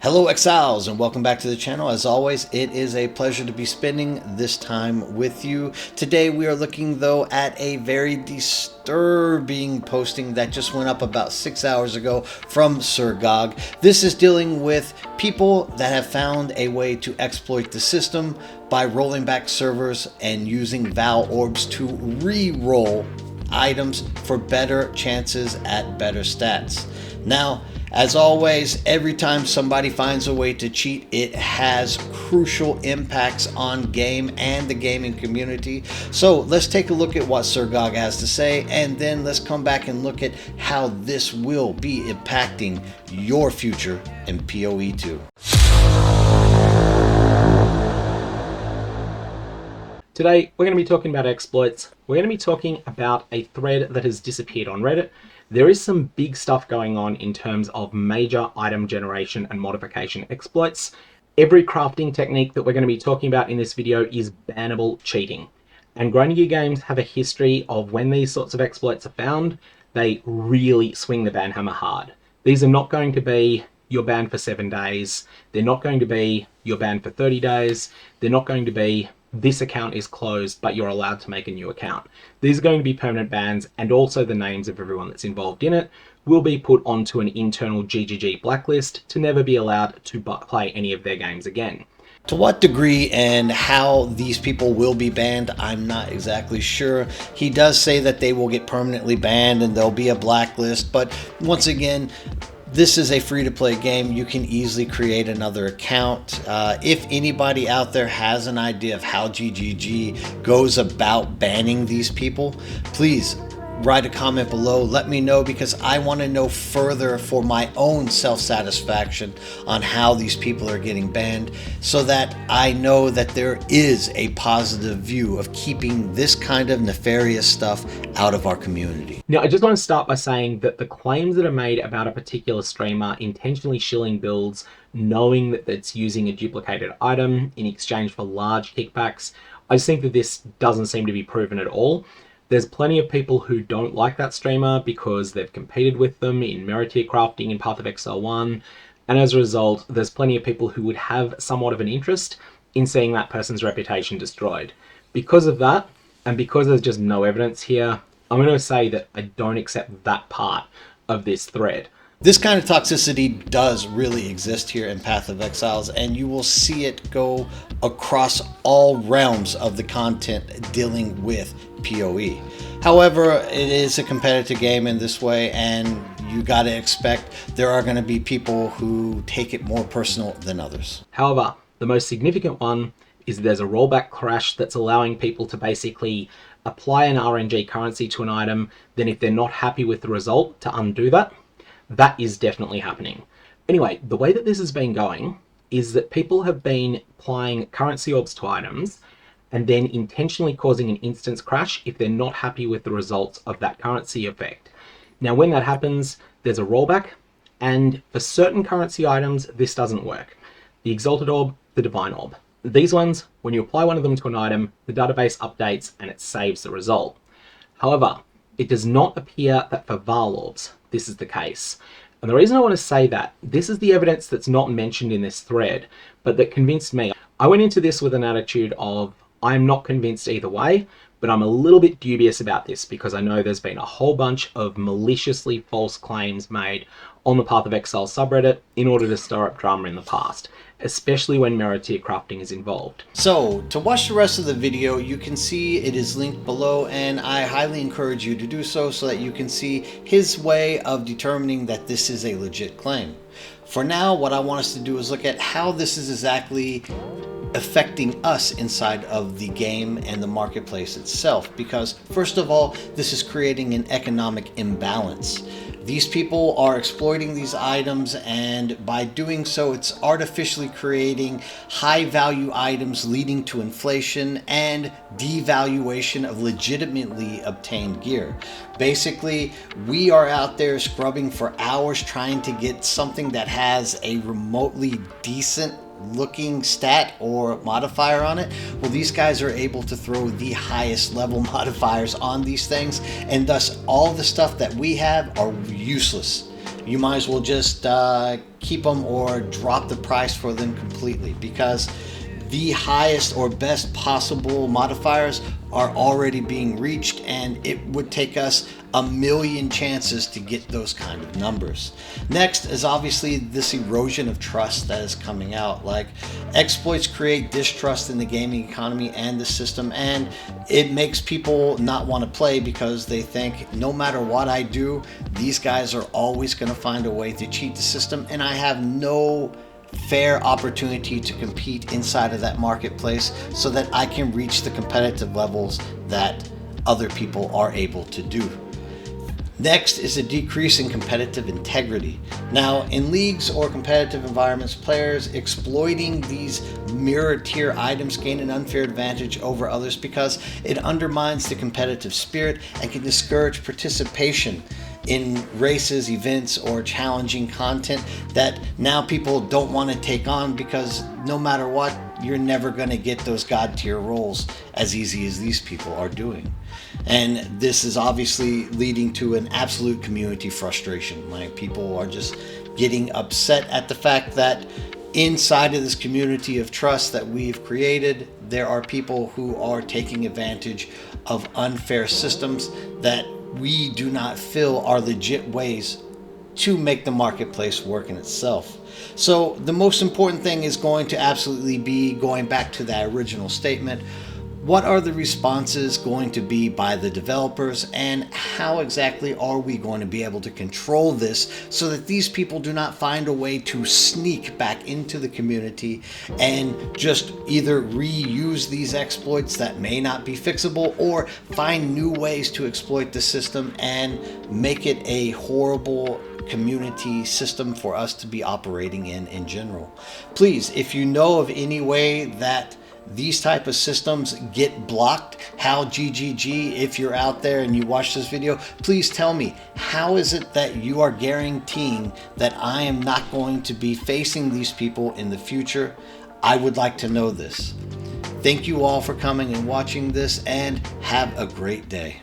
Hello Exiles and welcome back to the channel. As always, it is a pleasure to be spending this time with you. Today we are looking though at a very disturbing posting that just went up about 6 hours ago from Sir GOG. This is dealing with people that have found a way to exploit the system by rolling back servers and using Val orbs to re-roll items for better chances at better stats. Now, as always, every time somebody finds a way to cheat, it has crucial impacts on game and the gaming community. So let's take a look at what Sir GOG has to say, and then let's come back and look at how this will be impacting your future in POE 2. Today, we're going to be talking about exploits. We're going to be talking about a thread that has disappeared on Reddit. There is some big stuff going on in terms of major item generation and modification exploits. Every crafting technique that we're going to be talking about in this video is bannable cheating. And Grinding Gear games have a history of when these sorts of exploits are found, they really swing the ban hammer hard. These are not going to be you're banned for 7 days. They're not going to be you're banned for 30 days. They're not going to be this account is closed, but you're allowed to make a new account. These are going to be permanent bans, and also the names of everyone that's involved in it will be put onto an internal GGG blacklist to never be allowed to play any of their games again. To what degree and how these people will be banned, I'm not exactly sure. He does say that they will get permanently banned and there'll be a blacklist, but once again, this is a free-to-play game. You can easily create another account. If anybody out there has an idea of how GGG goes about banning these people, please write a comment below. Let me know, because I want to know further for my own self-satisfaction on how these people are getting banned, so that I know that there is a positive view of keeping this kind of nefarious stuff out of our community. Now, I just want to start by saying that the claims that are made about a particular streamer intentionally shilling builds, knowing that it's using a duplicated item in exchange for large kickbacks, I just think that this doesn't seem to be proven at all. There's plenty of people who don't like that streamer because they've competed with them in Meritia crafting in Path of Exile 1, and as a result, there's plenty of people who would have somewhat of an interest in seeing that person's reputation destroyed. Because of that, and because there's just no evidence here, I'm going to say that I don't accept that part of this thread. This kind of toxicity does really exist here in Path of Exiles, and you will see it go across all realms of the content dealing with POE. However, it is a competitive game in this way, and you got to expect there are going to be people who take it more personal than others. However, the most significant one is that there's a rollback crash that's allowing people to basically apply an RNG currency to an item, then if they're not happy with the result, to undo that. That is definitely happening. Anyway, the way that this has been going is that people have been applying currency orbs to items and then intentionally causing an instance crash if they're not happy with the results of that currency effect. Now, when that happens, there's a rollback, and for certain currency items, this doesn't work. The Exalted Orb, the Divine Orb. These ones, when you apply one of them to an item, the database updates and it saves the result. However, it does not appear that for Val orbs, this is the case. And the reason I want to say that, this is the evidence that's not mentioned in this thread, but that convinced me. I went into this with an attitude of, I'm not convinced either way, but I'm a little bit dubious about this because I know there's been a whole bunch of maliciously false claims made on the Path of Exile subreddit in order to stir up drama in the past, especially when Meritia crafting is involved. So, to watch the rest of the video, you can see it is linked below, and I highly encourage you to do so that you can see his way of determining that this is a legit claim. For now, what I want us to do is look at how this is exactly affecting us inside of the game and the marketplace itself, because first of all, this is creating an economic imbalance. These people are exploiting these items, and by doing so, it's artificially creating high value items, leading to inflation and devaluation of legitimately obtained gear. Basically, we are out there scrubbing for hours trying to get something that has a remotely decent looking stat or modifier on it. Well, these guys are able to throw the highest level modifiers on these things, and thus all the stuff that we have are useless. you might as well just keep them or drop the price for them completely, because the highest or best possible modifiers are already being reached, and it would take us a million chances to get those kind of numbers. Next is obviously this erosion of trust that is coming out. Like, exploits create distrust in the gaming economy and the system, and it makes people not want to play because they think no matter what I do, these guys are always going to find a way to cheat the system, and I have no fair opportunity to compete inside of that marketplace so that I can reach the competitive levels that other people are able to do. Next is a decrease in competitive integrity. Now, in leagues or competitive environments, players exploiting these mirror tier items gain an unfair advantage over others because it undermines the competitive spirit and can discourage participation in races, events, or challenging content that now people don't want to take on, because no matter what, you're never going to get those god tier roles as easy as these people are doing. And this is obviously leading to an absolute community frustration. Like, people are just getting upset at the fact that inside of this community of trust that we've created, there are people who are taking advantage of unfair systems that we do not feel are legit ways to make the marketplace work in itself. So the most important thing is going to absolutely be going back to that original statement. What are the responses going to be by the developers, and how exactly are we going to be able to control this so that these people do not find a way to sneak back into the community and just either reuse these exploits that may not be fixable, or find new ways to exploit the system and make it a horrible community system for us to be operating in general. Please, if you know of any way that these type of systems get blocked, how GGG, if you're out there and you watch this video, please tell me, how is it that you are guaranteeing that I am not going to be facing these people in the future? I would like to know this. Thank you all for coming and watching this, and have a great day.